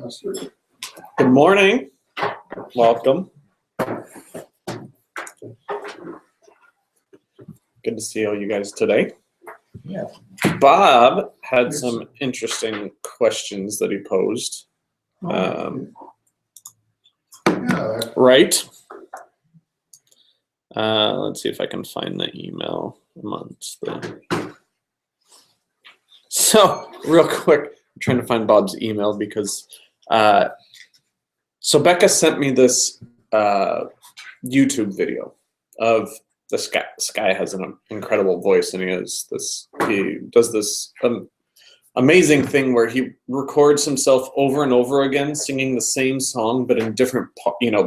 Good morning. Welcome. Good to see all you guys today. Yeah. Bob had some interesting questions that he posed. Right. Let's see if I can find the email amongst the. So real quick, I'm trying to find Bob's email because so Becca sent me this YouTube video of this guy. This guy has an incredible voice, and he does this amazing thing where he records himself over and over again singing the same song, but in different,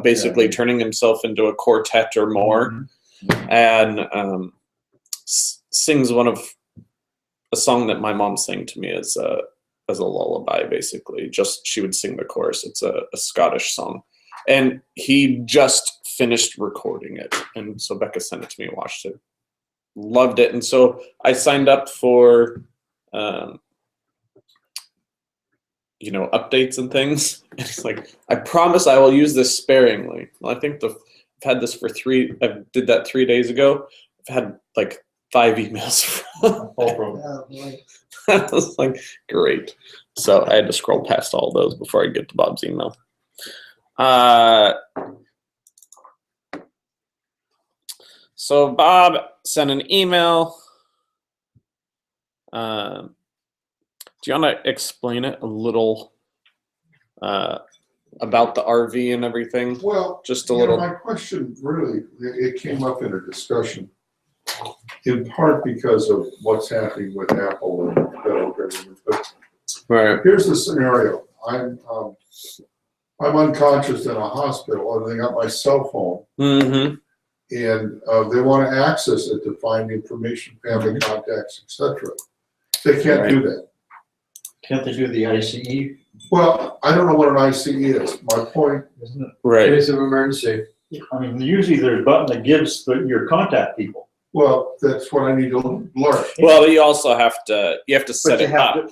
basically turning himself into a quartet or more, and sings a song that my mom sang to me as a lullaby. Basically, just she would sing the chorus. It's a Scottish song, and he just finished recording it, and so Becca sent it to me, watched it, loved it, and so I signed up for updates and things. And it's like, I promise I will use this sparingly. Well, I think I've had this for I did that 3 days ago. I've had like 5 emails. I was like, great. So I had to scroll past all those before I get to Bob's email. So Bob sent an email. Do you want to explain it a little about the RV and everything? Well, just a little. My question really, it came up in a discussion, in part because of what's happening with Apple and federal government. But right. Here's the scenario: I'm unconscious in a hospital, and they got my cell phone, and they want to access it to find information, family contacts, etc. They can't do that. Can't they do the ICE? Well, I don't know what an ICE is. My point, Isn't it? Right. Case of emergency. I mean, usually there's a button that gives your contact people. well, that's what I need to learn. Well, you also have to set it up.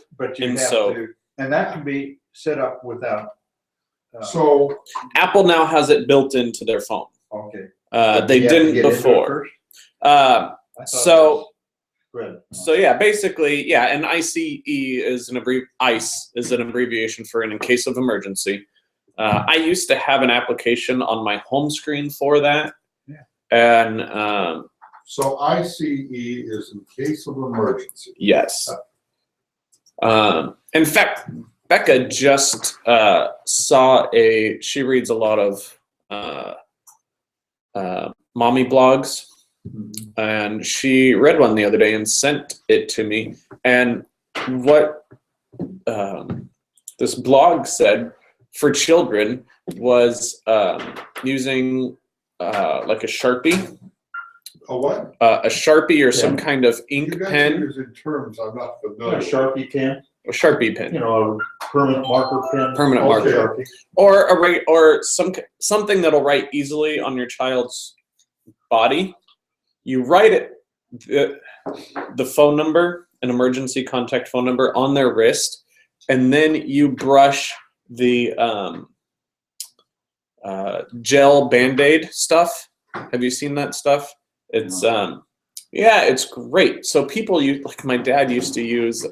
And that can be set up without. So Apple now has it built into their phone. Okay. They didn't before. So yeah, basically, yeah, and ICE is ICE is an abbreviation for in case of emergency. I used to have an application on my home screen for that, and so ICE is in case of emergency. yes. In fact, Becca just saw she reads a lot of mommy blogs. And she read one the other day and sent it to me. And what this blog said for children was using like a Sharpie. A what? A Sharpie or some kind of ink pen. You guys are using terms I'm not familiar A Sharpie pen. A Sharpie pen. A permanent marker pen. Permanent marker. Okay. Or something that'll write easily on your child's body. You write it, the phone number, an emergency contact phone number on their wrist, and then you brush the gel Band-Aid stuff. Have you seen that stuff? It's it's great. So people use, like my dad used to use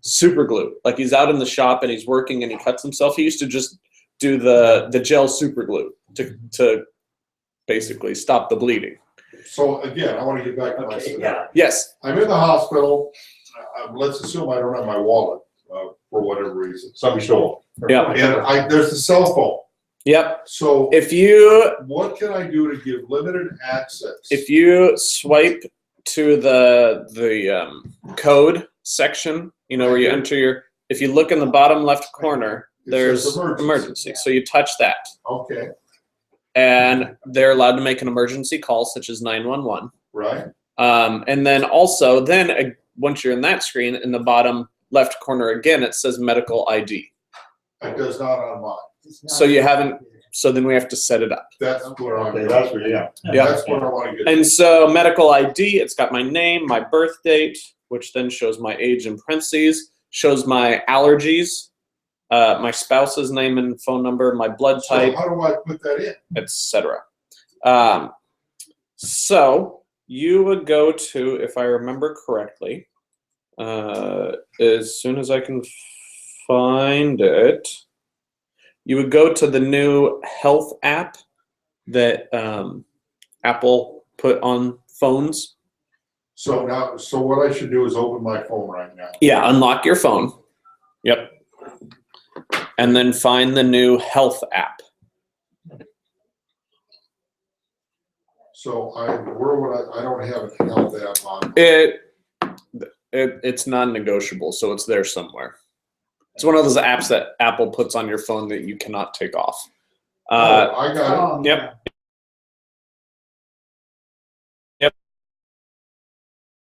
super glue. Like he's out in the shop and he's working and he cuts himself. He used to just do the gel super glue to basically stop the bleeding. So again, I want to get back to my scenario. Yes. I'm in the hospital. Let's assume I don't have my wallet for whatever reason. Somebody stole it. Yeah. And there's the cell phone. Yep. So what can I do to give limited access? If you swipe to the code section, where you enter if you look in the bottom left corner, there's emergency. So you touch that. Okay. And they're allowed to make an emergency call, such as 911. Right. And then also, once you're in that screen, in the bottom left corner again, it says medical ID. It does not on mine. So you haven't. So then we have to set it up. That's where I'm. Okay, that's where, That's what I want to get. And so medical ID, it's got my name, my birth date, which then shows my age in parentheses, shows my allergies, my spouse's name and phone number, my blood So type, how do I put that in? etc. So you would go to, if I remember correctly, as soon as I can find it, you would go to the new health app that Apple put on phones. So now, so what I should do is open my phone right now. Yeah, unlock your phone. Yep. And then find the new health app. So where would I don't have a health app on. It's non-negotiable, so it's there somewhere. It's one of those apps that Apple puts on your phone that you cannot take off. I got it. Yep.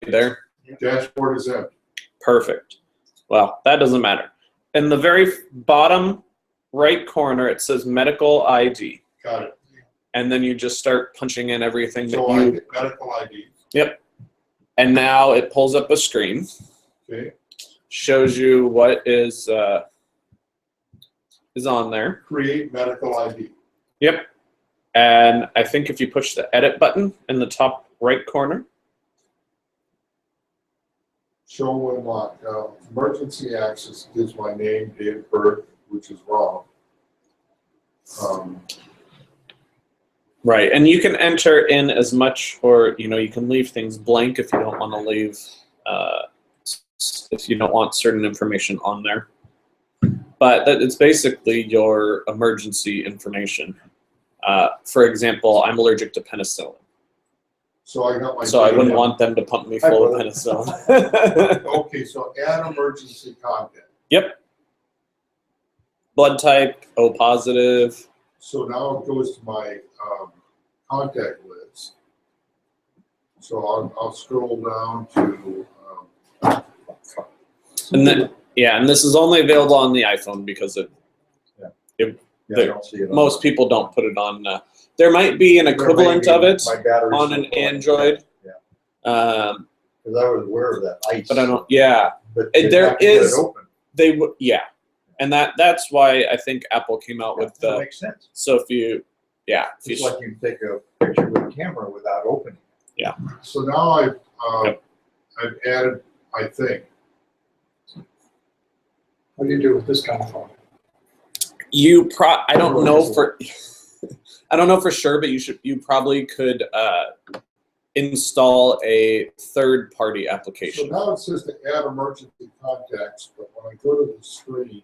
There. Dashboard is empty. Perfect. Well, that doesn't matter. In the very bottom right corner, it says medical ID. Got it. And then you just start punching in everything that So I you. get medical ID. Yep. And now it pulls up a screen, Okay. shows you what is on there. Create medical ID. Yep. And I think if you push the edit button in the top right corner. Show when locked. Emergency access gives my name, date of birth, which is wrong. Right, and you can enter in as much, or you can leave things blank if you don't want to leave, if you don't want certain information on there. But it's basically your emergency information. For example, I'm allergic to penicillin, So I got my. so I wouldn't want them to pump me full of penicillin. Okay, so add emergency contact. Yep. Blood type, O positive. So now it goes to my contact list. So I'll scroll down to. And then, and this is only available on the iPhone because I don't see it on- most people don't put it on. There might be an equivalent of it My battery's on an so low. Android, Yeah, but because I was aware of that ice. I don't. Yeah, But And you there have to get it is- open. they would. Yeah, and that's why I think Apple came out with That the. makes sense. So if you, It's like you take a picture with a camera without opening. So now I've Yep. I've added my thing. What do you do with this kind of phone? I don't know for. I don't know for sure, but you probably could install a third-party So application. now it says to add emergency contacts, but when I go to the screen,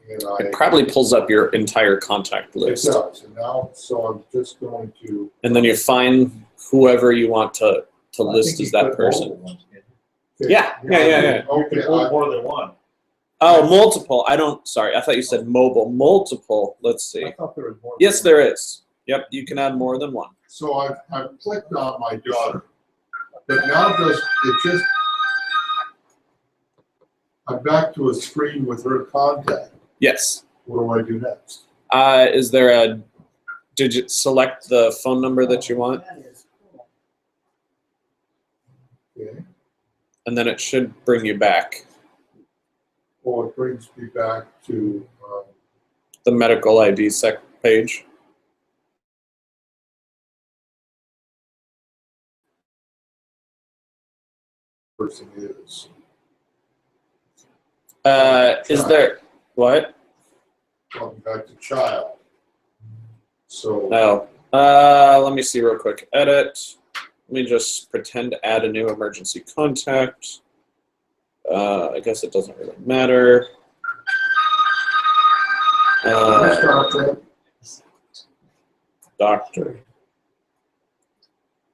and It probably pulls up your entire contact it list, does, and now, so I'm just going to. and then you find whoever you want to I list think as you that put person. multiple ones in. Okay. Yeah. You Okay, can hold more than one. Oh, multiple. Sorry, I thought you said mobile. Multiple. Let's see. I thought there was more. Yes, there is. Yep, you can add more than one. so I've clicked on my daughter, but now I'm back to a screen with her contact. Yes. What do I do next? Is there a digit? Select the phone number that you want, Okay. and then it should bring you back. Well, it brings me back to, The medical ID page. person is. Is there what? Welcome back to child. So, Oh, let me see real quick. Edit. Let me just pretend to add a new emergency contact. I guess it doesn't really matter. start that. Doctor.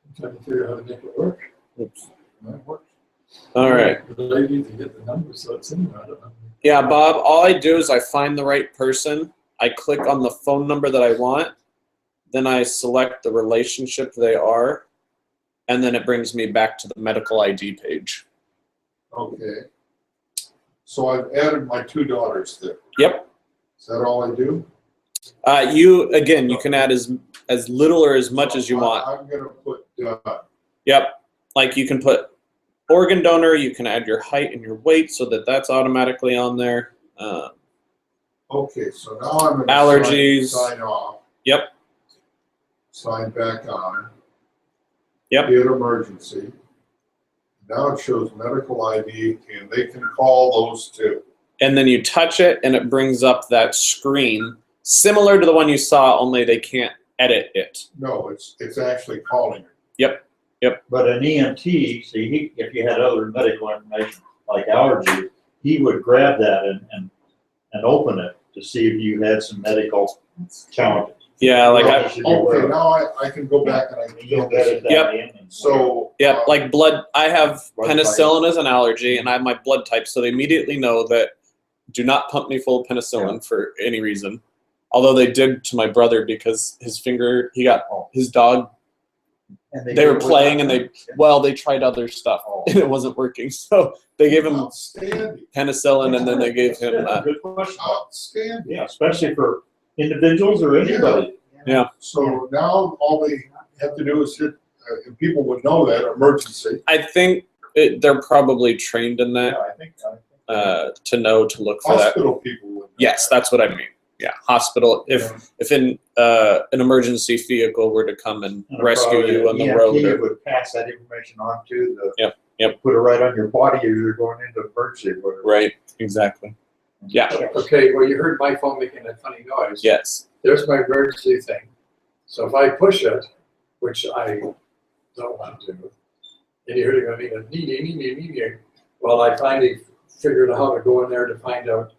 I'm trying to figure out how to make it work. Oops. That works. All right. But I need to get the numbers so it's in there. I don't know. Yeah, Bob, all I do is I find the right person. I click on the phone number that I want. Then I select the relationship they are. And then it brings me back to the medical ID page. Okay. So I've added my two daughters there. Yep. Is that all I do? You can add as little or as much as you want. I'm gonna put, Yep. Like you can put organ donor, you can add your height and your weight so that that's automatically on there. Okay, so now I'm gonna Allergies. sign off. Yep. Sign back on. Yep. Hit emergency. Now it shows medical ID, and they can call those too. And then you touch it, and it brings up that screen similar to the one you saw, only they can't edit it. No, it's actually calling. But an EMT, see, if you had other medical information like allergy, he would grab that and open it to see if you had some medical challenges. Yeah, like I, Okay, now I can go back and I can You'll fill get this. it Yep. that in and So. yeah, like blood. I have Blood penicillin as an allergy, and I have my blood type, so they immediately know that do not pump me full of penicillin for any reason. Although they did to my brother because his finger, he got his dog. and They were do it playing, with and that. they tried other stuff, Oh. and it wasn't working. So they gave him Outstanding, penicillin, and then they gave him. Good question. outstanding. Yeah, especially for individuals or anybody. So now all they have to do is hit, and people would know that, emergency. I think they're probably trained in Yeah, that I think. to know to look for that. Hospital people would know. Yes, that. that's what I mean. Yeah, hospital. If an emergency vehicle were to come and rescue you on the road, EMT or, would pass that information on to the. Yep. Put it right on your body as you're going into emergency. or whatever. right? Exactly. Yeah. Okay, well, you heard my phone making that funny noise. Yes. There's my emergency thing. So if I push it, which I don't want to, and you heard it going, nee. Well, I finally figured out how to go in there to find out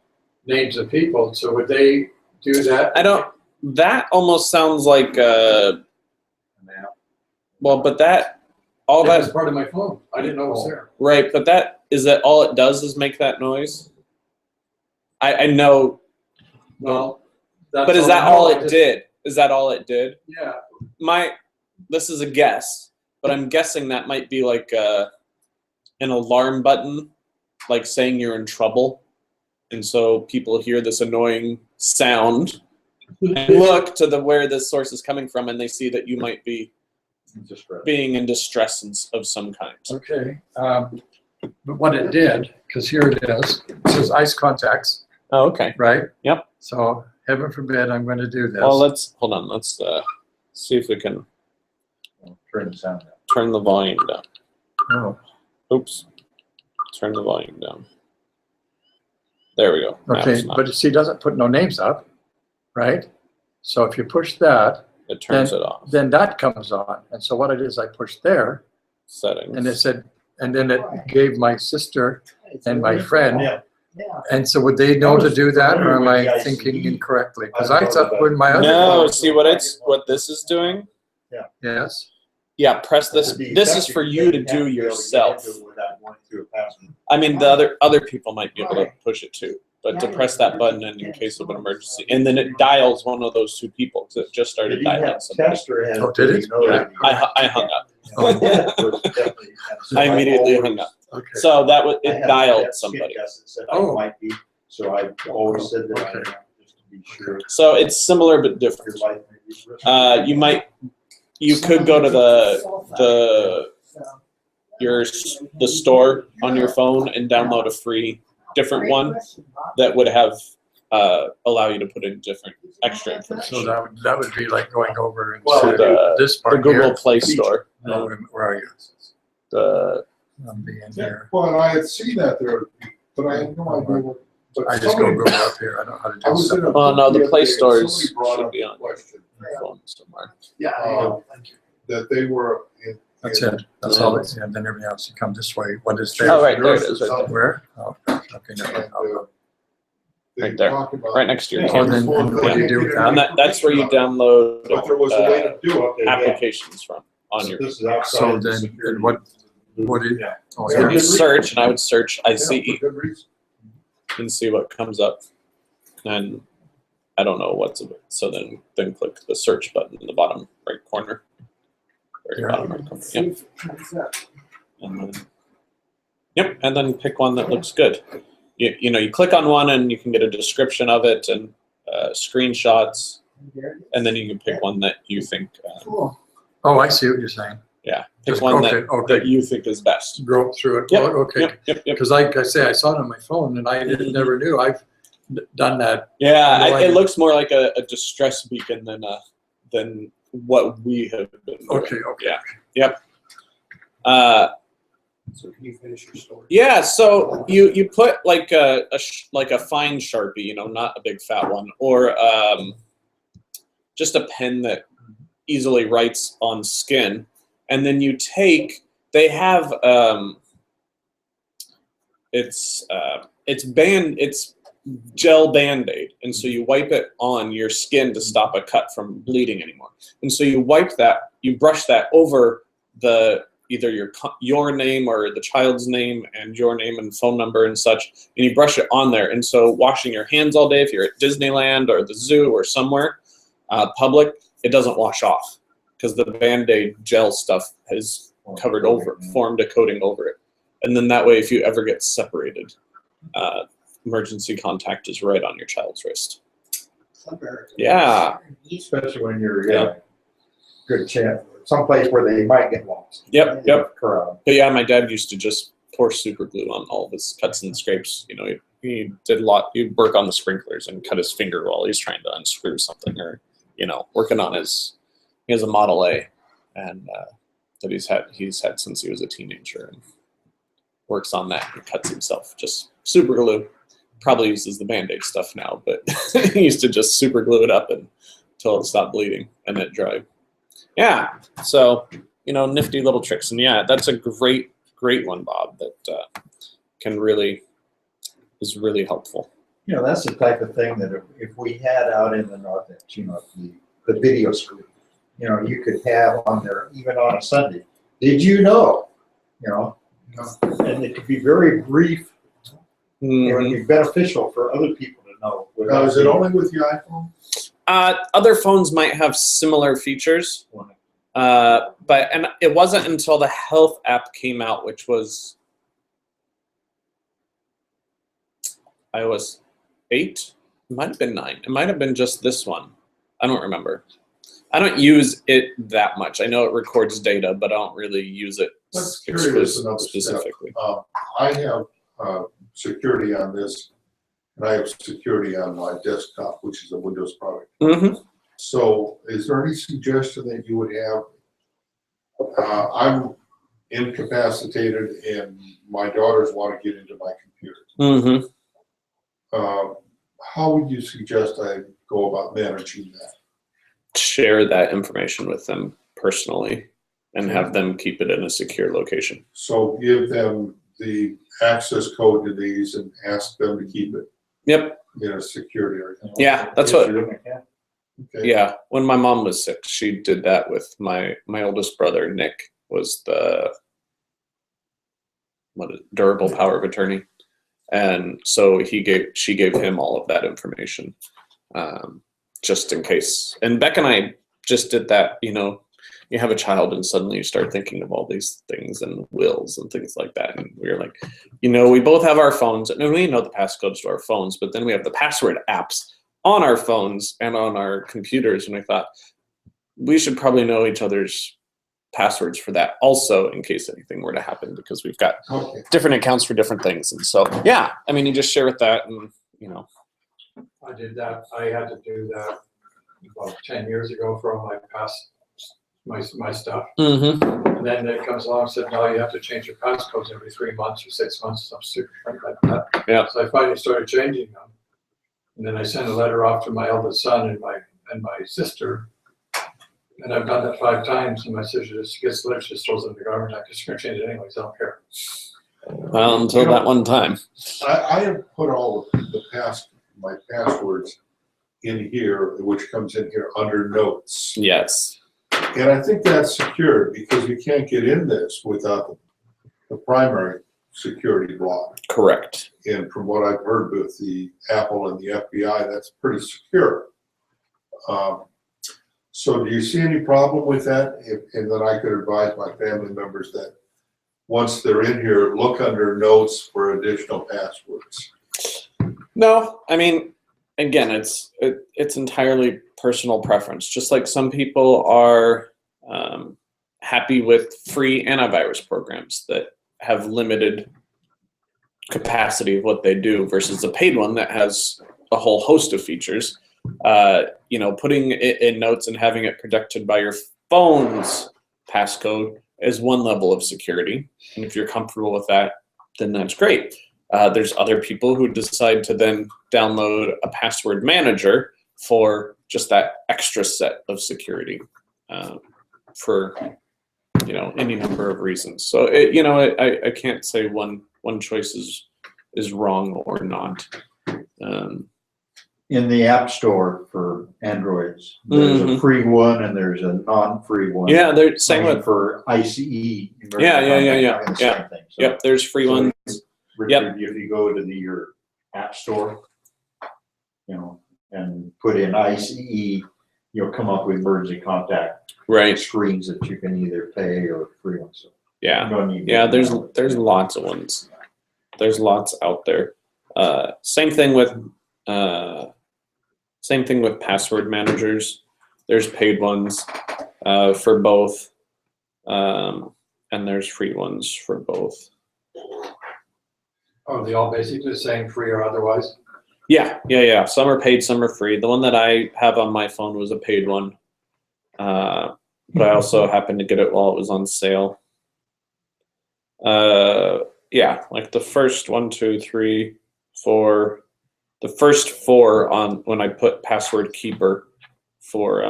names of people. So would they do that? I don't. That almost sounds like. Well, but that all That was that part of my phone. I didn't know it was there. right. But that is that all it does is make that noise. I know. Well, that's But is all that I know. all I it just- did? Is that all it did? Yeah. This is a guess, but I'm guessing that might be like an alarm button, like saying you're in trouble, and so people hear this annoying sound and look to where this source is coming from, and they see that you might be being in distress of some kind. Okay. But what it did, because here it is, it says ice contacts, Oh, okay. right? Yep. So heaven forbid I'm going to do this. Well, let's hold on. Let's see if we can Turn the sound down. turn the volume down. Oh, Oops. Turn the volume down. There we go. Now okay, it's not. but you see, it doesn't put no names up, right? So if you push that, It turns it off. then that comes on. And so what it is, I pushed there, Settings. and it said, and then it gave my sister and my friend. Yeah. And so would they know to do that, or am I thinking incorrectly? Because I thought when my other No, phone, see what this is doing? yes, Yeah, press this. This is for you to do yourself. I mean, the other people might be able to push it too, but to press that button in case of an emergency, and then it dials one of those two people because it just started dialing somebody. Oh, did it? I hung up. Oh. I immediately hung up. okay. So it dialed somebody. Oh. Might be, so I always said that, Okay. just to be sure. So it's similar but Your different. life may be risky. You could go to the store on your phone and download a free different one that would have allow you to put in different extra information. So that would be like going over Well, into this The part Google here. Play Store. Oh, where are you? The I'm being Yeah, here. well, I had seen that there, but I had no idea what. but I just go somebody- Google up here. I don't know how to I do was in stuff. a. Well, no, the other Play day, and Stores somebody brought should up be a on. question, phone somewhere. Thank you. that they were in. That's in- it. That's all it is. And then everything else, you come this way. What is Oh, there? right there it is, right there. Where? Oh, okay, no, and, no. they Right there. talked about- Right next to your Oh, camera. then what do you do with And that? that's where you download But there was a way to do it. applications from on your. This is outside So of the then, security. what do you, Yeah. oh, Yeah. You here. search, and I would search Yeah, ICE for good reason. and see what comes up. And I don't know what's it. So then click the search button in the bottom right corner. Very Yeah. bottom right corner. Yep. And then pick one that looks good. You click on one and you can get a description of it and screenshots, and then you can pick one that you think. Oh, I see what you're saying. Yeah, pick Just- one okay. that you think is best. Go through it. Yep, Oh, okay. Yep. Because like I say, I saw it on my phone and I Mhm. never knew. done that. Yeah, No, it looks more like a distress beacon than what we have been doing. Okay. Yeah. Yep. So can you finish your story? Yeah, so you put like a fine Sharpie, not a big fat one, or just a pen that easily writes on skin, and then they have it's gel Band-Aid, and so you wipe it on your skin to stop a cut from bleeding anymore. And so you brush that over either your name or the child's name and your name and phone number and such, and you brush it on there. And so washing your hands all day, if you're at Disneyland or the zoo or somewhere public, it doesn't wash off because the Band-Aid gel stuff has formed a coating over it. And then that way, if you ever get separated, emergency contact is right on your child's wrist. Yeah. Especially when you're good chance, someplace where they might get lost. Yep. Crowd. But yeah, my dad used to just pour super glue on all of his cuts and scrapes. He did he'd work on the sprinklers and cut his finger while he's trying to unscrew something, or working on he has a Model A, and that he's had since he was a teenager, and works on that and cuts himself. Just super glue. Probably uses the Band-Aid stuff now, but he used to just super glue it up until it stopped bleeding and it dried. Yeah, so nifty little tricks, and yeah, that's a great one, Bob. That is really helpful. That's the type of thing that if we had out in the north end, the video screen, you could have on there even on a Sunday. Did you know? And it could be very brief. Mm-hmm. It would be beneficial for other people to know. Now, is it only with the iPhone? Other phones might have similar features, but it wasn't until the health app came out, which was iOS 8. It might have been 9. It might have been just this one. I don't remember. I don't use it that much. I know it records data, but I don't really use it specifically. I have security on this, and I have security on my desktop, which is a Windows product. Mm-hmm. So is there any suggestion that you would have? I'm incapacitated, and my daughters want to get into my computer. Mm-hmm. How would you suggest I go about managing that? Share that information with them personally and have them keep it in a secure location. So give them the access code to these and ask them to keep it in a security area. Yeah, that's what. Okay. Yeah, when my mom was sick, she did that with my oldest brother, Nick, was the durable power of attorney. And so she gave him all of that information, just in case. And Beck and I just did that. You have a child and suddenly you start thinking of all these things and wills and things like that. And we were like, we both have our phones, and we know the passcodes to our phones, but then we have the password apps on our phones and on our computers. And I thought we should probably know each other's passwords for that also, in case anything were to happen, because we've got different accounts for different things. And so, yeah, you just share with that, and I did that. I had to do that about 10 years ago for all my stuff. Mm-hmm. And then it comes along and said, no, you have to change your passcodes every 3 months or 6 months, some stupid thing like that. Yeah. So I finally started changing them. And then I sent a letter off to my eldest son and my sister. And I've done that 5 times, and my sister just gets the letter, just throws it in the garbage. I'm just going to change it anyways. I don't care. Well, until that one time. I have put all my passwords in here, which comes in here under notes. Yes. And I think that's secure, because you can't get in this without the primary security block. Correct. And from what I've heard with the Apple and the FBI, that's pretty secure. So do you see any problem with that? And then I could advise my family members that once they're in here, look under notes for additional passwords. No, again, it's entirely personal preference. Just like some people are happy with free antivirus programs that have limited capacity of what they do versus a paid one that has a whole host of features. You know, putting it in notes and having it protected by your phone's passcode is one level of security. And if you're comfortable with that, then that's great. There's other people who decide to then download a password manager for just that extra set of security for, you know, any number of reasons. So, you know, I can't say one choice is wrong or not. In the App Store for Androids, there's a free one and there's a non-free one. Yeah, they're same Same with. for ICE. Yeah. Having the Yeah. same thing. So, Yep, there's free ones. Richard, if you go to your App Store, you know, and put in ICE, you'll come up with emergency contact Right. screens that you can either pay or free ones. So Yeah. you don't need Yeah, to- there's lots of ones. There's lots out there. Same thing with password managers. There's paid ones for both, and there's free ones for both. Are they all basically the same, free or otherwise? Yeah. Some are paid, some are free. The one that I have on my phone was a paid one, but I also happened to get it while it was on sale. Yeah, like the first 1, 2, 3, 4. The first 4 on when I put Password Keeper for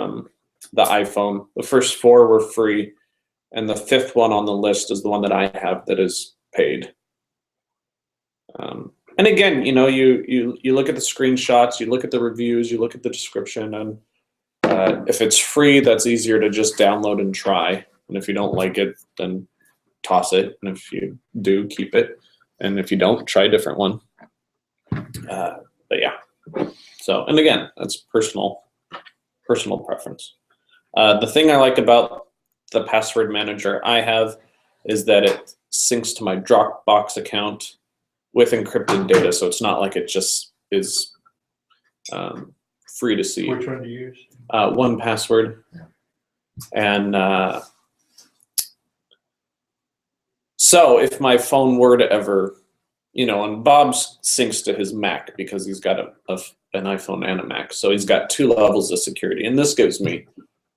the iPhone, the first 4 were free, and the 5th one on the list is the one that I have that is paid. And again, you know, you look at the screenshots, you look at the reviews, you look at the description, and if it's free, that's easier to just download and try. And if you don't like it, then toss it. And if you do, keep it. And if you don't, try a different one. But yeah. So, and again, that's personal preference. The thing I like about the password manager I have is that it syncs to my Dropbox account with encrypted data, so it's not like it just is free to see. Which one do you use? 1Password. And so if my phone were to ever, you know, and Bob syncs to his Mac because he's got an iPhone and a Mac, so he's got 2 levels of security, and this gives me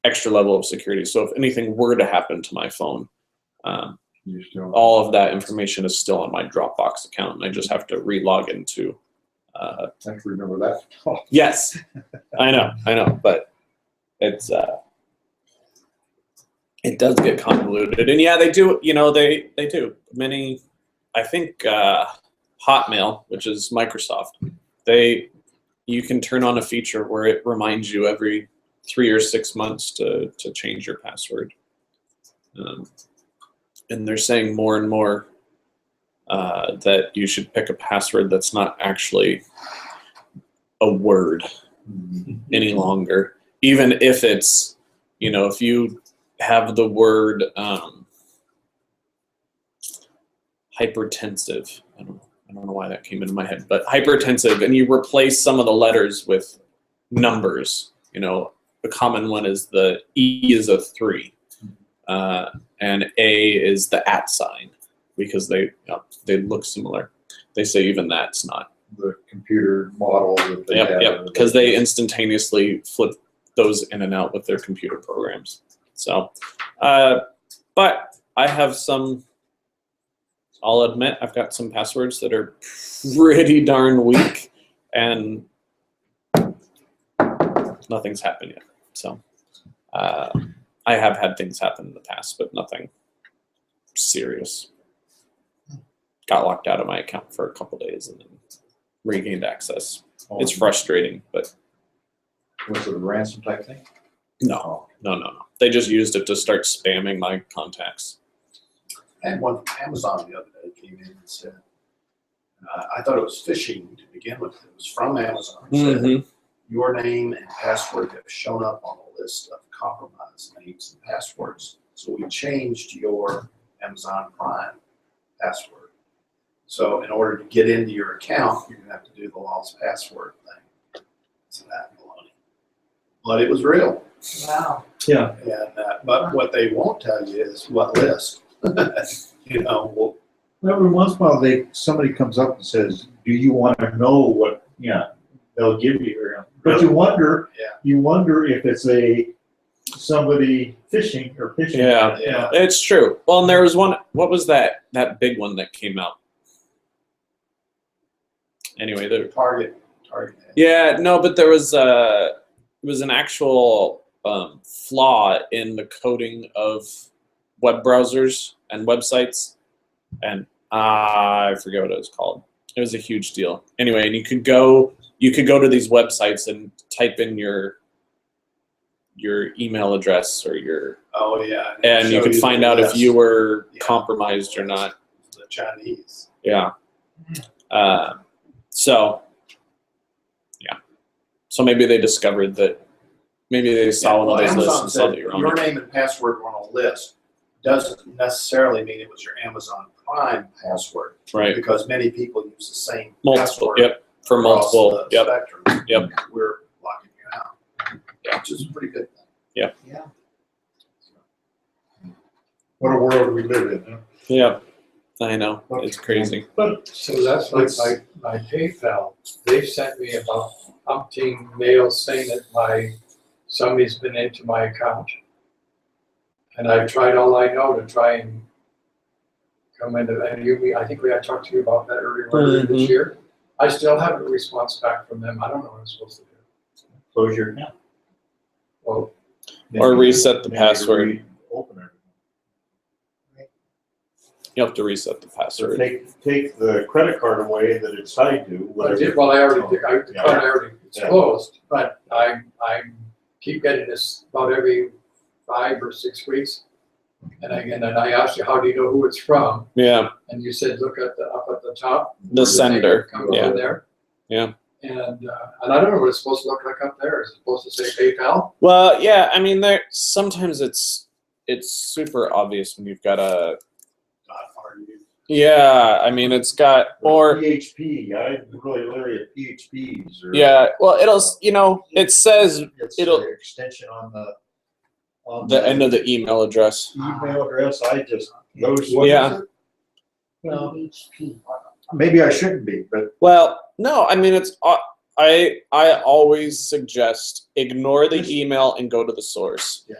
extra level of security. So if anything were to happen to my phone, all of that information is still on my Dropbox account, and I just have to re-log into. I have to remember that. Oh, Yes, I know, but it's it does get convoluted, and yeah, they do. You know, they do many. I think Hotmail, which is Microsoft, you can turn on a feature where it reminds you every 3 or 6 months to change your password. And they're saying more and more that you should pick a password that's not actually a word any longer, even if it's, you know, if you have the word hypertensive. I don't know why that came into my head, but hypertensive, and you replace some of the letters with numbers. You know, the common one is the E is a 3. And A is the @ sign because they look similar. They say even that's not. The computer model that they have. Yep, because they instantaneously flip those in and out with their computer programs. So, but I have some, I'll admit, I've got some passwords that are pretty darn weak, and nothing's happened yet. So, I have had things happen in the past, but nothing serious. Got locked out of my account for a couple days and then regained access. It's frustrating, but Was it a ransom type thing? no. They just used it to start spamming my contacts. I had one from Amazon the other day came in and said, I thought it was phishing to begin with. It was from Amazon. It said, your name and password have shown up on a list of compromised names and passwords. So we changed your Amazon Prime password. So in order to get into your account, you're going to have to do the lost password thing. So that baloney. But it was real. Wow. Yeah. And but what they won't tell you is what list. You know, Well, every once in a while, somebody comes up and says, "Do you want to know they'll give you. But you wonder, Yeah. if it's somebody phishing or phishing. Yeah. Yeah. It's true. Well, and there was one. What was that big one that came out? Anyway, there. Target. Yeah, no, but there was it was an actual flaw in the coding of web browsers and websites, and I forget what it was called. It was a huge deal. Anyway, and you could go to these websites and type in your email address or your, Oh, yeah. and you Show could the find out if list. you were Yeah. compromised or not. The Chinese. Yeah. So, yeah. So maybe they discovered that. Maybe they saw one of those lists Amazon and saw said that you're on your it. name and password were on a list. Doesn't necessarily mean it was your Amazon Prime password. Right. Because many people use the same Multiple. password. Yep. For across multiple. the Yep. spectrum. Yep. We're locking you out. Yeah. Which is a pretty good thing. Yep. Yeah. What a world we live in, huh? Yep. I know. It's crazy. But So that's like my PayPal. They've sent me about umpteen mails saying that somebody's been into my account. And I've tried all I know to try and come into, and I think I talked to you about that earlier this year. I still haven't a response back from them. I don't know what I'm supposed to do. close your account. Well, Or reset the Maybe password. Open it. You have to reset the So password. take the credit card away that it's tied to. I whatever. did, well, I already did, the Yeah. card I already, it's Yeah. closed, but I keep getting this about every 5 or 6 weeks. And I asked you, how do you know who it's from? Yeah. And you said, look up at the top. The sender. Comes Yeah. in there. Yeah. And I don't know what it's supposed to look like up there. Is it supposed to say PayPal? Well, yeah. I mean, sometimes it's super obvious when you've got a. Yeah. I mean, it's got or. PHP. I'm really leery of PHPs. Or, Yeah. Well, it says It's it'll- the extension on the end of the email address. email address. I just those. Yeah. Well, Maybe I shouldn't be, but Well, no. I mean, it's. I always suggest ignore the email and go to the source. Yeah.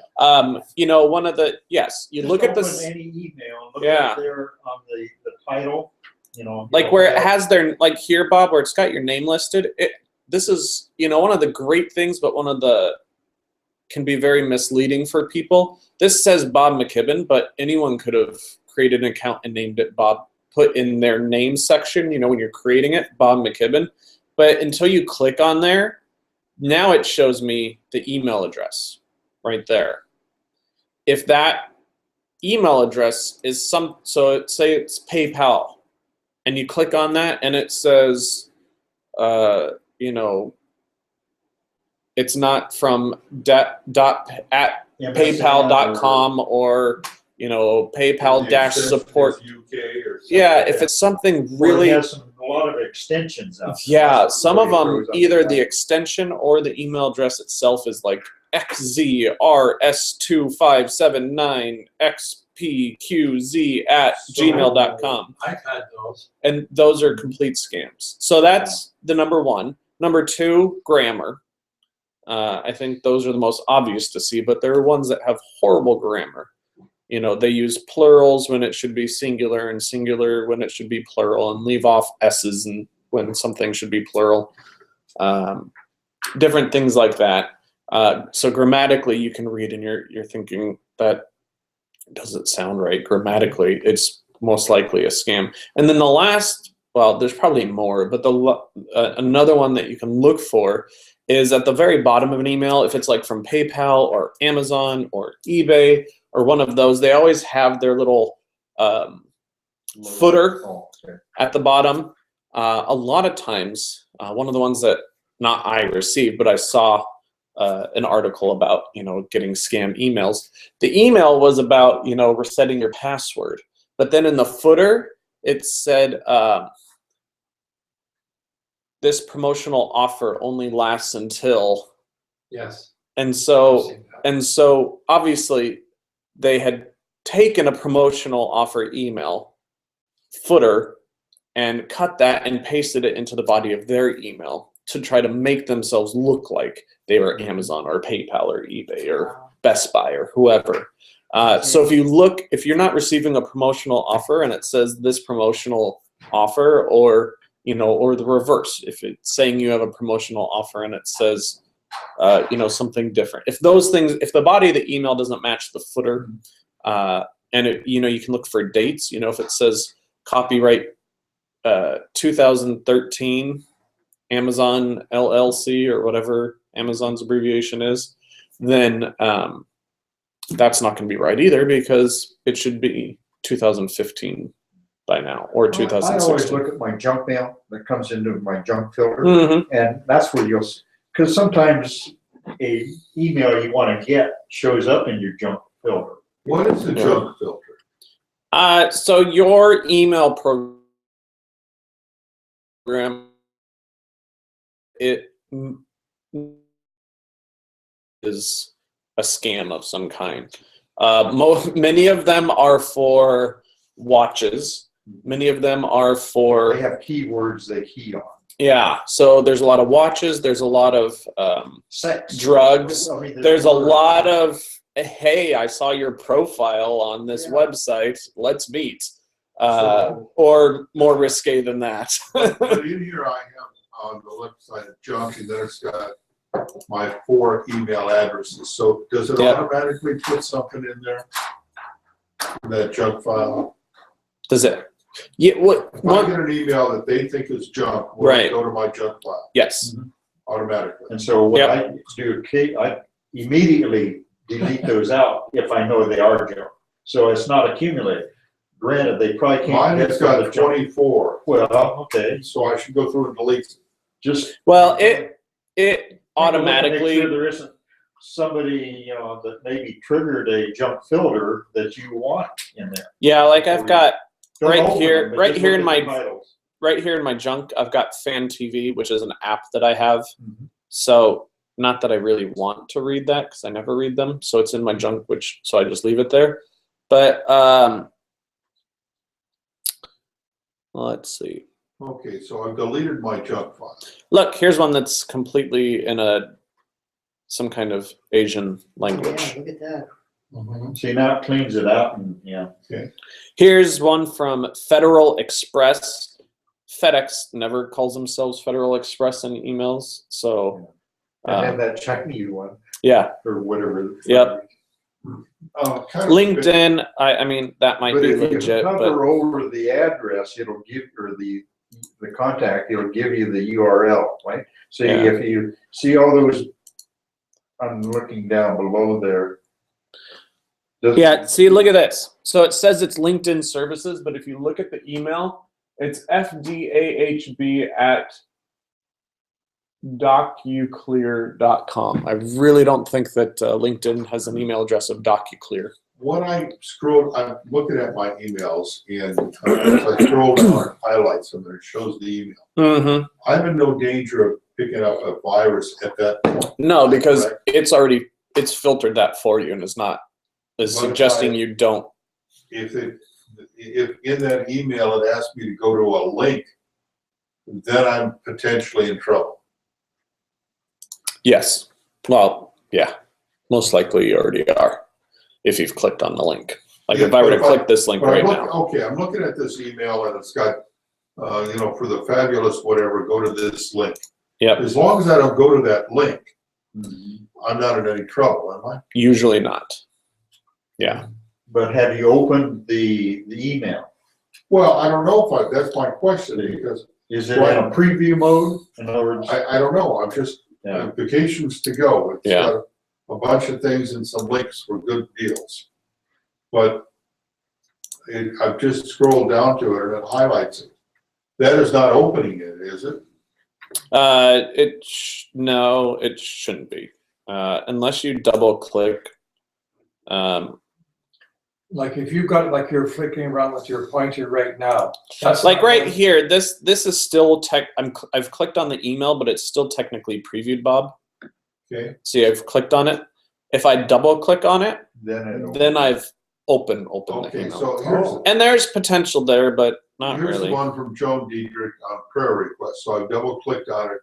One of the you just look at open this. any email. Look Yeah. up there on the title. Like where it has their like here, Bob, where it's got your name listed. This is one of the great things, but one of the can be very misleading for people. This says Bob McKibben, but anyone could have created an account and named it Bob. Put in their name section, when you're creating it, Bob McKibben. But until you click on there, now it shows me the email address right there. If that email address is say it's PayPal. And you click on that, and it says, it's not from at PayPal.com or PayPal-support. UK or Yeah, if it's something really, it has a lot of extensions out there. yeah, some of Really them throws up either the the extension or the email address itself is like xzrs2579xpqz@gmail.com. I've had those. And those are complete scams. So that's the number one. Number two, grammar. I think those are the most obvious to see, but there are ones that have horrible grammar. They use plurals when it should be singular and singular when it should be plural, and leave off S's and when something should be plural. Different things like that. So grammatically, you can read and you're thinking that doesn't sound right. Grammatically, it's most likely a scam. And then the last, well, there's probably more, but another one that you can look for is at the very bottom of an email. If it's like from PayPal or Amazon or eBay or one of those, they always have their little footer Oh, okay. at the bottom. A lot of times, one of the ones that not I received, but I saw an article about, getting scam emails. The email was about, resetting your password. But then in the footer, it said, this promotional offer only lasts until, Yes. and I've so seen that. and so obviously they had taken a promotional offer email footer and cut that and pasted it into the body of their email. to try to make themselves look like they were Amazon or PayPal or eBay or Best Buy or whoever. So if you're not receiving a promotional offer and it says this promotional offer, or or the reverse, if it's saying you have a promotional offer and it says something different, if the body of the email doesn't match the footer, and you can look for dates, if it says copyright 2013 Amazon LLC or whatever Amazon's abbreviation is, then that's not going to be right either, because it should be 2015 by now, or I 2016. always look at my junk mail that comes into my junk filter, Mhm. and that's where because sometimes A email you want to get shows up in your junk filter. What is the Yeah. junk filter? So your email program, it is a scam of some kind. Many of them are for watches. Many of them are they for, have keywords they key on. yeah. So there's a lot of watches. There's a lot of Sex. drugs. I mean, There's a lot of, hey, I saw your profile on this Yeah. website. Let's meet. So- Or more risque than that. But in here I have on the left side of junk, and then it's got my 4 email addresses. So does it Yeah. automatically put something in there? In that junk file? Does it? Yeah. What? If I get an email that they think is junk, will Right. it go to my junk file Yes. automatically? And so what Yep. I do, I immediately delete those out if I know they are junk. So it's not accumulated. Granted, they probably can't Mine get has from the got junk. 24, Well, okay, so I should go through and delete. just. Well, it Make automatically. sure there isn't somebody, that maybe triggered a junk filter that you want in there. Yeah, like I've got Don't Right open here- them, but right just here look in at the my- titles. right here in my junk. I've got Fan TV, which is an app that I have. Mhm. So not that I really want to read that because I never read them. So it's in my junk, so I just leave it there. But let's see. Okay, so I've deleted my junk file. Look, here's one that's completely in some kind of Asian language. Yeah, look at that. See, now it cleans it out and, Here's one from Federal Express. FedEx never calls themselves Federal Express in emails, so And then that Chinese one, yeah. or whatever. Yep. Kind of- LinkedIn, I mean that might but be if you legit, but hover over the address, it'll give, or the contact, it'll give you the URL, right? So Yeah. if you see all those, I'm looking down below there. Does- yeah. See, look at this. So it says it's LinkedIn services, but if you look at the email, it's fdahb@docuclear.com. I really don't think that LinkedIn has an email address of DocuClear. When I'm looking at my emails, and as I scroll down, it highlights them, and it shows the email. Mm-hmm. I'm in no danger of picking up a virus at that point. No, because Correct. it's filtered that for you and is What if suggesting I- you don't. If in that email it asks me to go to a link, then I'm potentially in trouble. Yes. Well, yeah. Most likely you already are if you've clicked on the link. Like if Yeah, I were but to if I- click this link But right I'm now. okay, I'm looking at this email and it's got, for the fabulous whatever, go to this link. Yep. As long as I don't go to that link, I'm not in any trouble, am I? Usually not. Yeah. But have you opened the email? Well, I don't know that's my question, because Is it in a preview mode? In other words, I don't know, I'm just, yeah. vacations to go. It's Yeah. got a bunch of things and some links for good deals. But I've just scrolled down to it and it highlights it. That is not opening it, is it? No, it shouldn't be. Unless you double click. Like if you've got, like you're flicking around with your pointer right now. That's Like not right one- here, this is still I've clicked on the email, but it's still technically previewed, Bob. Okay. See, I've clicked on it. If I double click on it, then I've opened the Okay, email. so here's, And there's potential there, but not here's the really. one from Joan Diedrich on prayer request. So I double clicked on it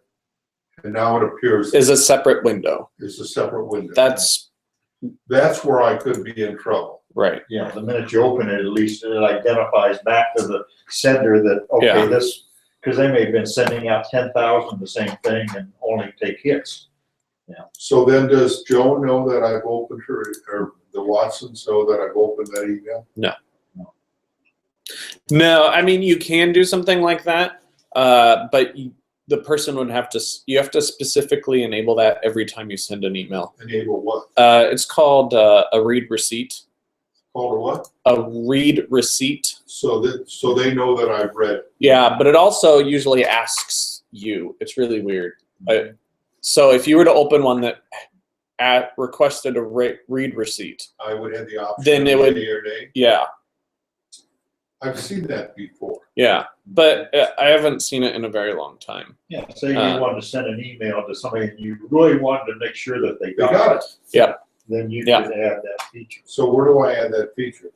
and now it appears Is a separate window. it's a separate window. That's That's where I could be in trouble. right. Yeah, the minute you open it, at least it identifies back to the sender that, Yeah. okay, this, because they may have been sending out 10,000 the same thing and only take hits. So then does Joe know that I've opened her, or the Watsons know that I've opened that email? No, I mean you can do something like that, but the person would have to. You have to specifically enable that every time you send an email. Enable what? It's called a read receipt. Called a what? A read receipt. So they know that I've read it. Yeah, but it also usually asks you. It's really weird. So if you were to open one that requested a read receipt, I would have the option. Then it would- yea or nay. yeah, I've seen that before. yeah, but I haven't seen it in a very long time. Yeah, say you wanted to send an email to somebody and you really wanted to make sure that they They got it. Yep. then you Yeah. could add that feature. So where do I add that feature?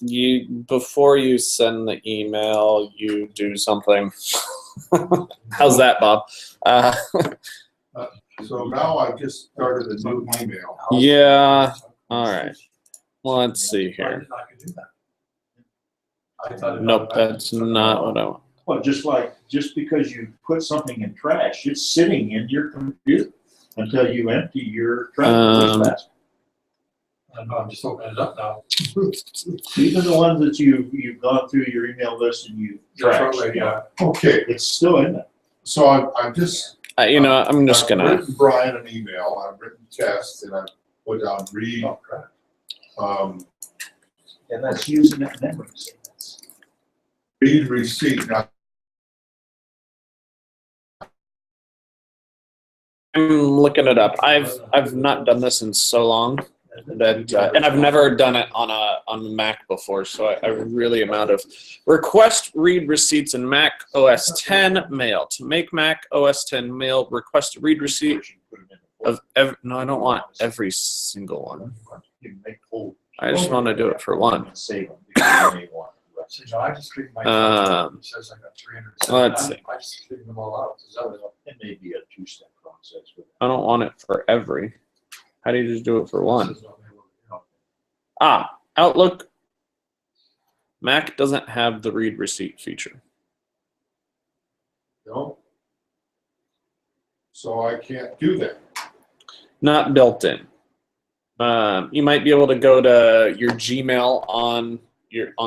You before you send the email, you do something. How's that, Bob? So now I've just started a new email. Yeah. All right. Let's see I here. did not do that. I thought it- Nope, that's not what I want. Well, just because you put something in trash, it's sitting in your computer until you empty your trash basket. I know, I'm just opening it up now. Even the ones that you've gone through your email list and you trashed, Probably, yeah. Okay, it's still in there. so I'm just. You know, I'm just I've gonna. written Brian an email, I've written test, and I've put down read. Oh, crap. And that's using that memory statements. Read receipt. Now, I'm looking it up. I've not done this in so long that, and I've never done it on the Mac before, so I really am out of. Request read receipts in Mac OS 10 mail. To make Mac OS 10 mail, request a read receipt of no, I don't want every single one. You make whole. I just want to do it for one. And save them. Because you may want the rest. See, no, I just figured my. It says I got 300. Let's see. I just figured them all out. Is that what- It may be a two-step process. But I don't want it for every. How do you just do it for one? This is what they were, Outlook. Mac doesn't have the read receipt feature. no. So I can't do that. Not built in. You might be able to go to your Gmail on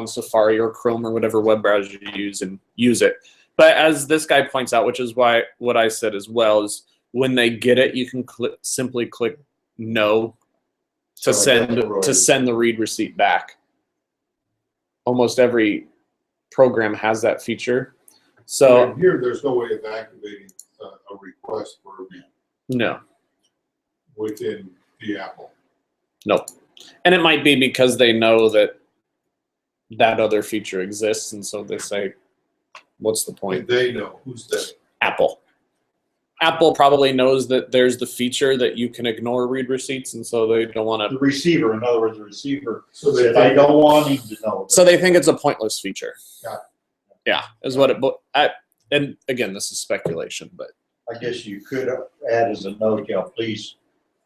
Safari or Chrome or whatever web browser you use and use it. But as this guy points out, which is why what I said as well, is when they get it, you can simply click no to So I guess send the read receipt back. Almost every program has that feature. So And here, there's no way of activating a request for a read no. within the Apple. Nope. And it might be because they know that other feature exists, and so they say, what's the point? And they know who's that. Apple. Apple probably knows that there's the feature that you can ignore read receipts, and so they don't want to. the receiver, in other words, the receiver So they said, I think- don't want him to know. So they think it's a pointless feature. Got it. Yeah, is what it. And again, this is speculation, but I guess you could add as a note, please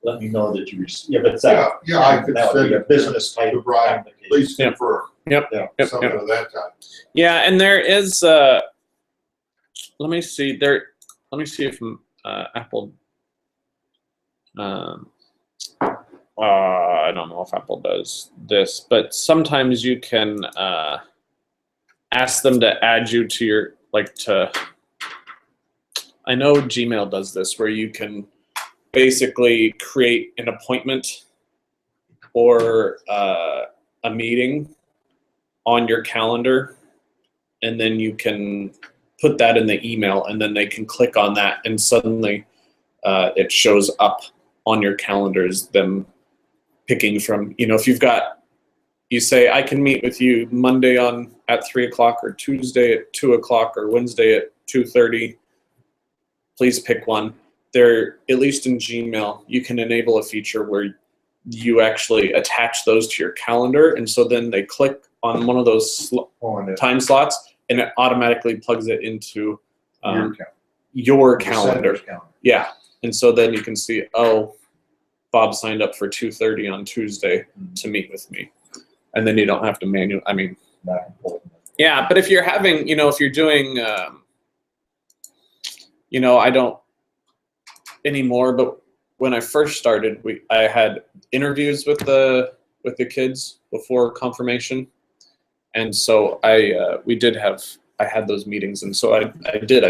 let me know that you received. If it's Yeah, that, yeah, I could that would send be a it business type to Brian. application. Please Yep. confirm. Yep. Yeah. Something of that type. yeah, and there is. Let me see there. Let me see if Apple. I don't know if Apple does this, but sometimes you can ask them to add you to your I know Gmail does this, where you can basically create an appointment or a meeting on your calendar, and then you can put that in the email, and then they can click on that, and suddenly it shows up on your calendars, them picking from, if you say, I can meet with you Monday at 3 o'clock, or Tuesday at 2 o'clock, or Wednesday at 2:30, please pick one. There, at least in Gmail, you can enable a feature where you actually attach those to your calendar, and so then they click on one of those On it. time slots, and it automatically plugs it into Your account. your The calendar. sender's calendar. Yeah, and so then you can see, oh, Bob signed up for 2:30 on Tuesday to meet with me, and then you don't have to manually. I mean, Back and forth. yeah, but if you're having, if you're doing, I don't anymore, but when I first started, I had interviews with the kids before confirmation, and so I had those meetings, and so I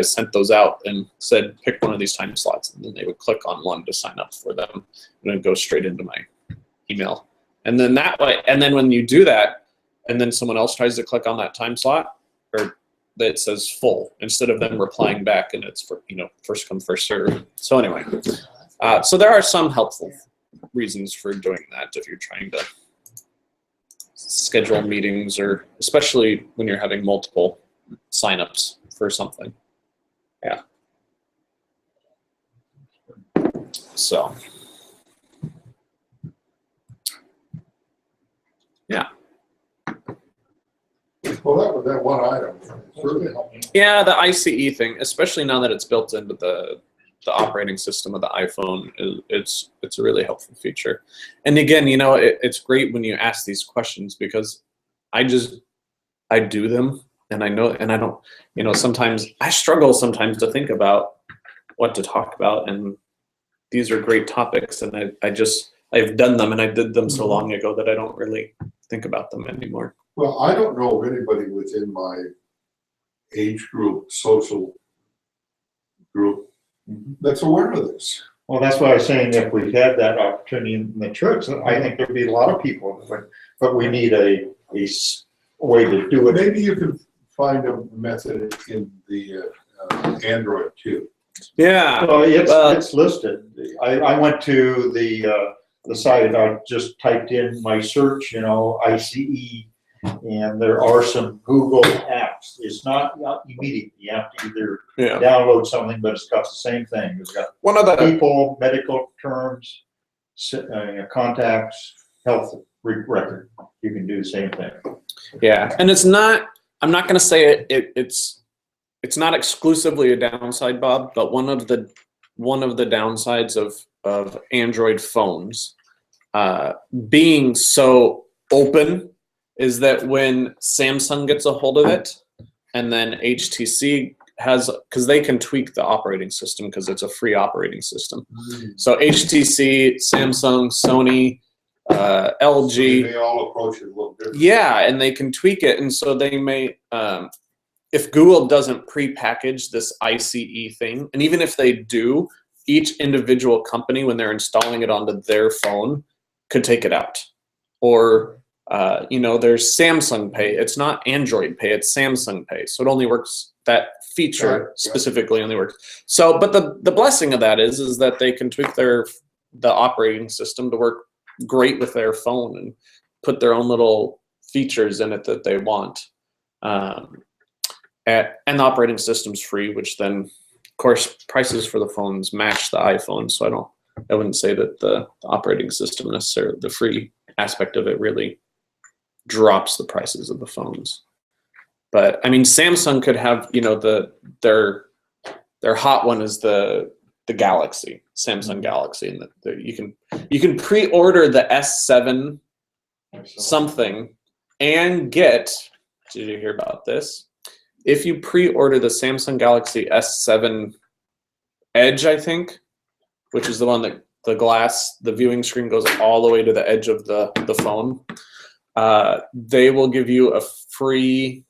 sent those out and said pick one of these time slots, and then they would click on one to sign up for them, and it'd go straight into my email, and then that way, and then when you do that, and then someone else tries to click on that time slot, or that says full, instead of them replying back, and it's for first come first serve. So anyway, so there are some helpful reasons for doing that if you're trying to schedule meetings, or especially when you're having multiple signups for something. Yeah. So. Yeah. Well, that was that one item. It's really helping. Yeah, the ICE thing, especially now that it's built into the operating system of the iPhone, it's a really helpful feature. And again, it's great when you ask these questions, because I do them, and I know, and I don't, sometimes I struggle sometimes to think about what to talk about, and these are great topics, and I've done them, and I did them so long ago that I don't really think about them anymore. Well, I don't know of anybody within my age group, social group, that's aware of this. Well, that's why I was saying if we had that opportunity in the church, I think there'd be a lot of people, but we need a way to do it. Maybe you could find a method in the Android too. Yeah. Well, it's listed. I went to the site, I just typed in my search, ICE, and there are some Google apps. It's not immediate. You have to either download something, but it's got the same thing. It's got One of the people, medical terms, contacts, health record. You can do the same thing. Yeah, and it's not. I'm not going to say it's not exclusively a downside, Bob, but one of the downsides of Android phones being so open is that when Samsung gets a hold of it, and then HTC because they can tweak the operating system because it's a free operating system. So HTC, Samsung, Sony, LG. They all approach it a little different. Yeah, and they can tweak it, and so they may, if Google doesn't pre-package this ICE thing, and even if they do, each individual company, when they're installing it onto their phone, could take it out. Or, there's Samsung Pay. It's not Android Pay, it's Samsung Pay. So it only works, that feature specifically only works. So, but the blessing of that is that they can tweak the operating system to work great with their phone and put their own little features in it that they want. And the operating system's free, which then, of course, prices for the phones match the iPhone. So I wouldn't say that the operating system necessarily, the free aspect of it really drops the prices of the phones. But I mean, Samsung could have, their hot one is the Galaxy, Samsung Galaxy, and you can pre-order the S7 something and get. Did you hear about this? If you pre-order the Samsung Galaxy S7 Edge, I think, which is the one that the viewing screen goes all the way to the edge of the phone, they will give you a free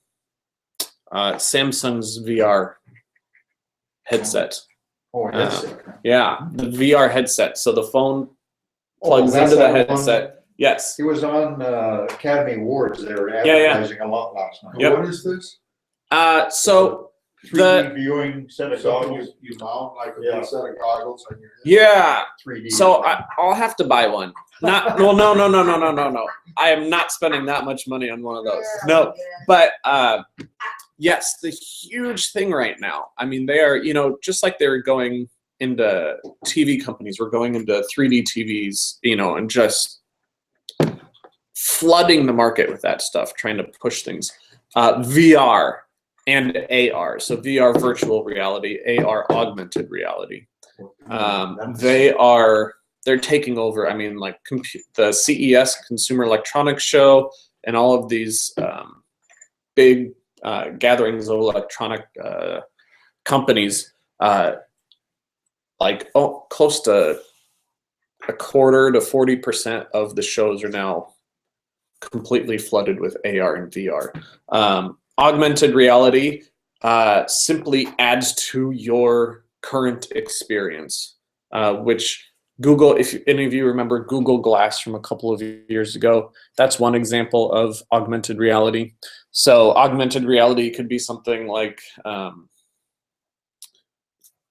Samsung's VR headset. Oh, headset. Yeah, the VR headset. So the phone plugs into the headset. Yes. He was on Academy Awards. They were Yeah. advertising a lot last night. Yep. What is this? So 3D viewing set of So goggles. you mount like a Yeah. big set of goggles on your head? yeah. 3D. So I'll have to buy one. No. I am not spending that much money on one of those. No, but yes, the huge thing right now. I mean, they are, just like they're going into TV companies, we're going into 3D TVs, and just flooding the market with that stuff, trying to push things. VR and AR. So VR, virtual reality, AR, augmented reality. They're taking over. I mean, like the CES, Consumer Electronics Show, and all of these big gatherings of electronic companies, close to a quarter to 40% of the shows are now completely flooded with AR and VR. Augmented reality simply adds to your current experience, which Google, if any of you remember Google Glass from a couple of years ago, that's one example of augmented reality. So augmented reality could be something like,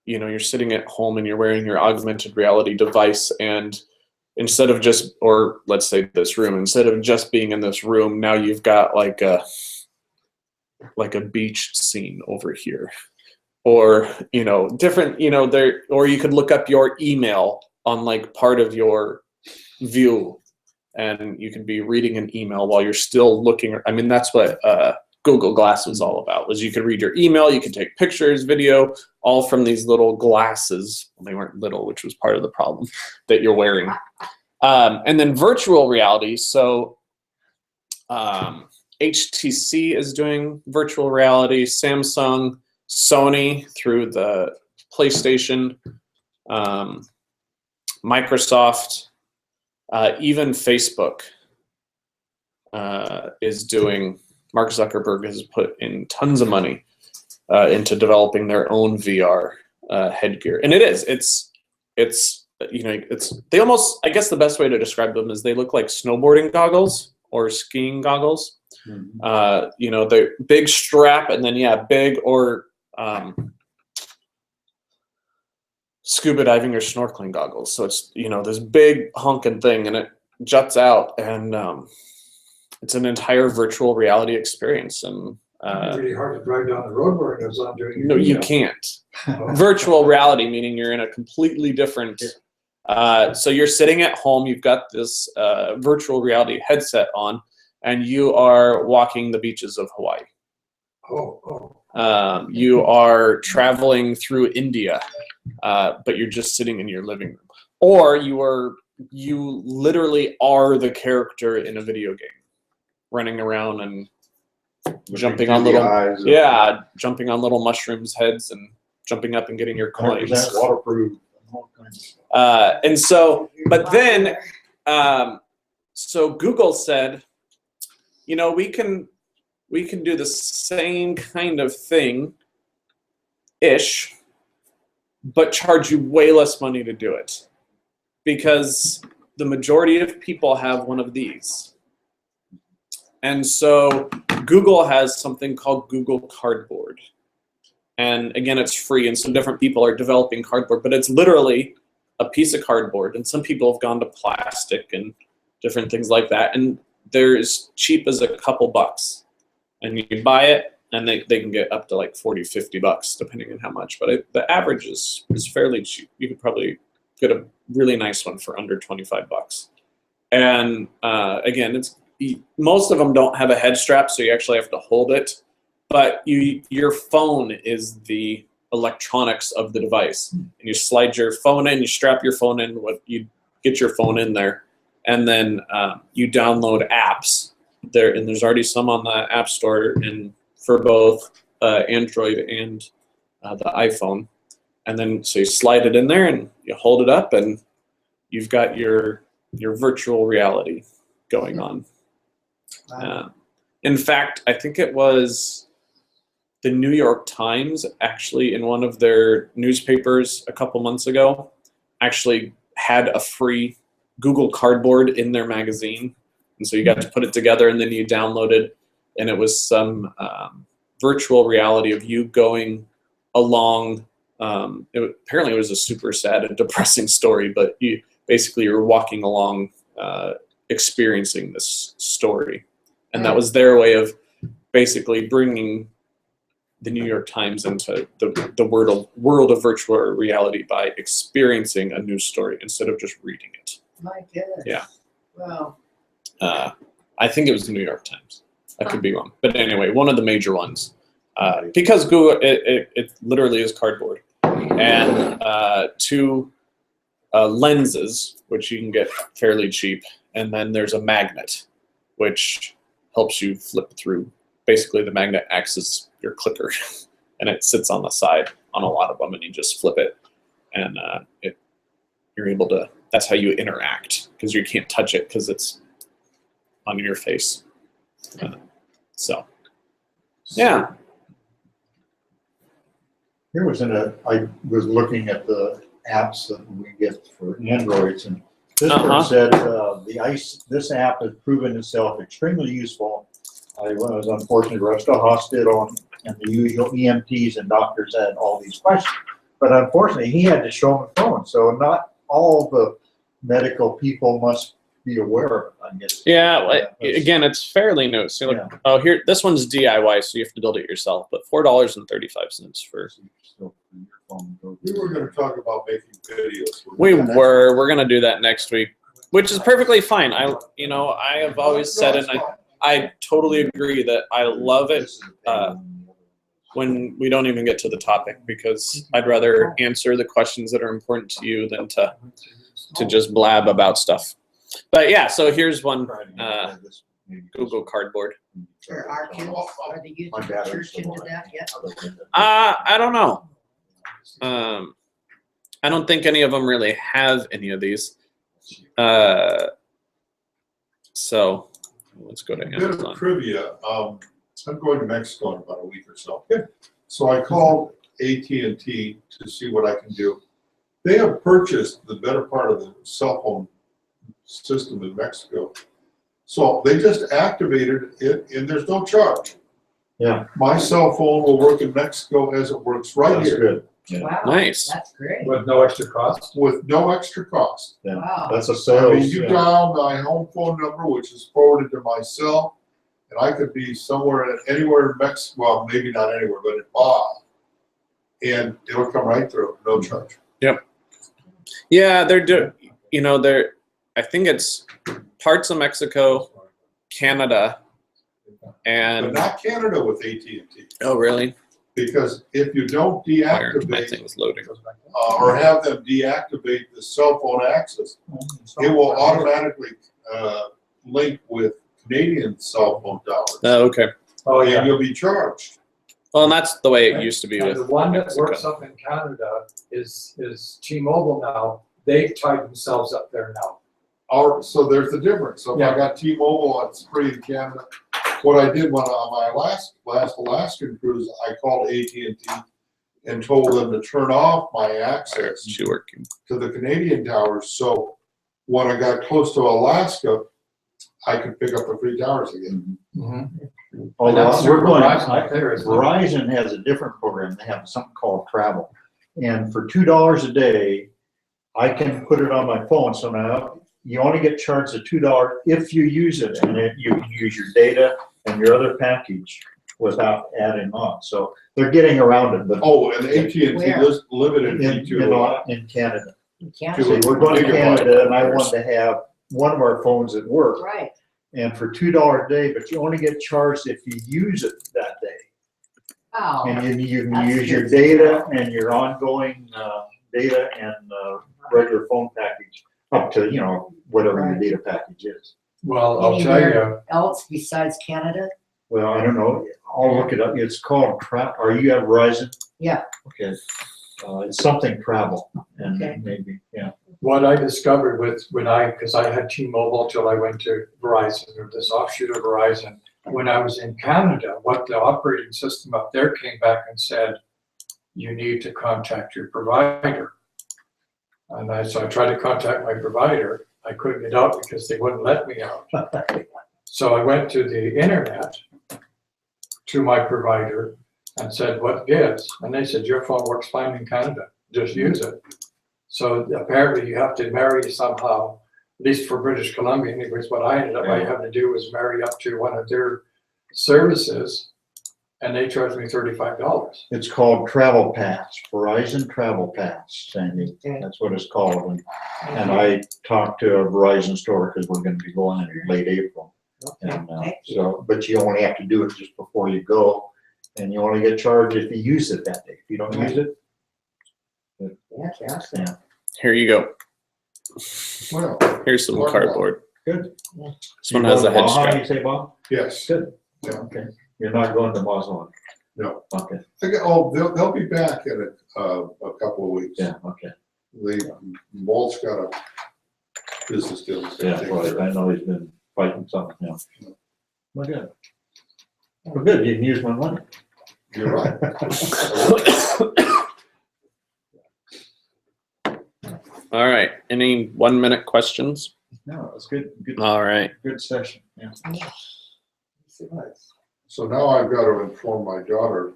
you're sitting at home and you're wearing your augmented reality device, and instead of just, or let's say this room, instead of just being in this room, now you've got like a beach scene over here, or different, there, or you could look up your email on like part of your view, and you could be reading an email while you're still looking. I mean, that's what Google Glass was all about, was you could read your email, you could take pictures, video, all from these little glasses. Well, they weren't little, which was part of the problem, that you're wearing. And then virtual reality. So HTC is doing virtual reality, Samsung, Sony through the PlayStation, Microsoft, even Facebook is doing. Mark Zuckerberg has put in tons of money into developing their own VR headgear, and it's they almost, I guess the best way to describe them is they look like snowboarding goggles or skiing goggles. They're big strap, and then big or scuba diving or snorkeling goggles. So it's this big honking thing, and it juts out, and it's an entire virtual reality experience. And It's really hard to drive down the road where it goes on doing. no, you can't. Virtual reality, meaning you're in a completely different. So you're sitting at home. You've got this virtual reality headset on, and you are walking the beaches of Hawaii. You are traveling through India, but you're just sitting in your living room, or you literally are the character in a video game, running around and jumping on jumping on little mushrooms' heads and jumping up and getting your coins. 100% waterproof. And all kinds of stuff. And so, but then, so Google said, we can do the same kind of thing ish, but charge you way less money to do it, because the majority of people have one of these. And so Google has something called Google Cardboard. And again, it's free, and some different people are developing cardboard, but it's literally a piece of cardboard. And some people have gone to plastic and different things like that. And they're as cheap as a couple bucks. And you can buy it, and they can get up to like $40-50 depending on how much. But the average is fairly cheap. You could probably get a really nice one for under $25. And again, most of them don't have a head strap, so you actually have to hold it. But your phone is the electronics of the device, and you slide your phone in, you strap your phone in, you get your phone in there, and then you download apps there, and there's already some on the App Store for both Android and the iPhone. And then so you slide it in there and you hold it up, and you've got your virtual reality going on. In fact, I think it was the New York Times, actually, in one of their newspapers a couple months ago, actually had a free Google Cardboard in their magazine. And so you got to put it together, and then you downloaded, and it was some virtual reality of you going along. Apparently it was a super sad and depressing story, but you were walking along experiencing this story. And that was their way of basically bringing the New York Times into the world of virtual reality by experiencing a news story instead of just reading it. My goodness. Yeah. Wow. I think it was the New York Times. I could be wrong. But anyway, one of the major ones. because Google, it literally is cardboard, and 2 lenses, which you can get fairly cheap, and then there's a magnet, which helps you flip through. Basically, the magnet acts as your clicker, and it sits on the side on a lot of them, and you just flip it, and you're able to. That's how you interact, because you can't touch it because it's on your face. So, yeah. Here was I was looking at the apps that we get for Androids, and this one said this app has proven itself extremely useful. I was unfortunately rushed to hospital, and the usual EMTs and doctors had all these questions. But unfortunately, he had to show them the phone, so not all the medical people must be aware of it, I guess. Yeah, again, it's fairly new. So you're like, oh, here, this one's DIY, so you have to build it yourself. But $4.35 for. We were gonna talk about making videos. We're gonna do that next week, which is perfectly fine. I have always said, and I totally agree that I love it when we don't even get to the topic, because I'd rather answer the questions that are important to you than to just blab about stuff. But yeah, so here's one, Google Cardboard. For our kids, are the youth church into that yet? I don't know. I don't think any of them really have any of these. So let's go to A bit of Amazon. trivia. I'm going to Mexico in about a week or so. So I called AT&T to see what I can do. They have purchased the better part of the cell phone system in Mexico. So they just activated it, and there's no charge. Yeah. My cell phone will work in Mexico as it works right That's here good. Wow, Nice. that's great. With no extra cost. with no extra cost. Yeah, Wow. that's a I sales. mean, you dial my home phone number, which is forwarded to my cell, and I could be anywhere in Mexico, well, maybe not anywhere, but in Baja, and it'll come right through, no charge. Yeah, I think it's parts of Mexico, Canada, But and not Canada with AT&T, oh really? because if you don't My deactivate thing is loading. or have them deactivate the cell phone access, it will automatically link with Canadian cell phone towers, Oh, okay. Oh, and yeah. you'll be charged. Well, and that's the way it used to be And with the one that Mexico. works up in Canada is T-Mobile now. They've tied themselves up there now. So there's the difference. So if I got T-Mobile, it's free in Canada. What I did when on my last Alaskan cruise, I called AT&T and told them to turn off my access She working. to the Canadian towers. So when I got close to Alaska, I could pick up the free towers again. Although we're going, Verizon there, isn't it? Verizon has a different program. They have something called Travel. And for $2 a day, I can put it on my phone. So now you only get charged the $2 if you use it, and then you can use your data and your other package without adding on. So they're getting around it, but Oh, and AT&T Where? limited me to, in Canada. You can't, To- See, we're going to Canada, and I Gigabyte. wanted to have one of our phones at work. right. And for $2 a day, but you only get charged if you use it that day. Oh, And you can That's use your good. data and your ongoing data and regular phone package up to, whatever your Right. data package is. Well, I'll tell you, else besides Canada? Well, I don't know. I'll look it up. It's called Are you at Verizon? Yeah. Okay. It's something travel and Okay. maybe, yeah. what I discovered because I had T-Mobile till I went to Verizon, or this offshoot of Verizon. When I was in Canada, what the operating system up there came back and said, you need to contact your provider. So I tried to contact my provider. I couldn't get out because they wouldn't let me out. So I went to the internet to my provider and said, what gives? And they said, your phone works fine in Canada, just use it. So apparently you have to marry somehow, at least for British Columbia anyways. What I ended up having to do was marry up to one of their services, and they charged me $35. It's called Travel Pass, Verizon Travel Pass, Sandy. Okay. That's what it's called. And I talked to a Verizon store because we're going to be going in late April. And Okay. so, but you only have to do it just before you go. And you only get charged if you use it that day. If you don't use it, Yeah, ask them. Here you go. Well, Here's some Well, cardboard. good. This one has a head Baja, strap. you say, Bob? yes. Good. Yeah. Okay. You're not going to Mazatlan? No. Okay, Oh, they'll be back in a couple of weeks. yeah, okay. Walt's got a business deal. he's gonna Yeah, take right. care of. I know he's been fighting something, yeah. Well, good. Well, good, you can use my money. You're right. All right. Any 1 minute questions? No, it's good, good, All right. good session, yeah. So now I've got to inform my daughter,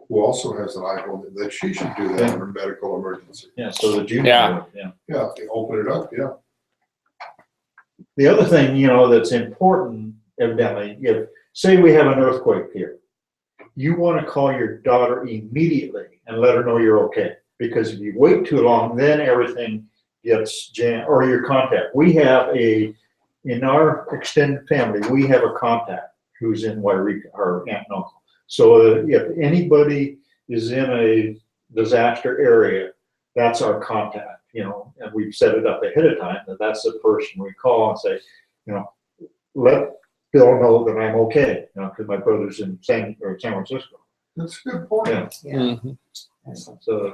who also has an iPhone, that she should do that in a medical emergency. Yeah, so the junior, Yeah. yeah. Yeah, they open it up, yeah. The other thing, you know, that's important, evidently, if, say we have an earthquake here, you want to call your daughter immediately and let her know you're okay. Because if you wait too long, then everything gets jammed, or your contact. We have in our extended family, we have a contact who's in Wairika, our aunt and uncle. So if anybody is in a disaster area, that's our contact, you know, and we've set it up ahead of time, that that's the person we call and say, you know, let Bill know that I'm okay, you know, because my brother's in San Francisco. That's a good point. Yeah. Yeah. Mhm. So,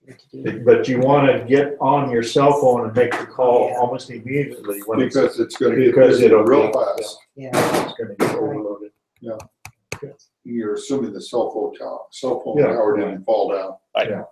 Good to do. but you want to get on your cell phone and make the call almost immediately when it's Because it's gonna get Because busy it'll real be- fast. Yeah. going to get overloaded. You're assuming the cell phone Yeah. tower didn't fall down. Bye. Yeah.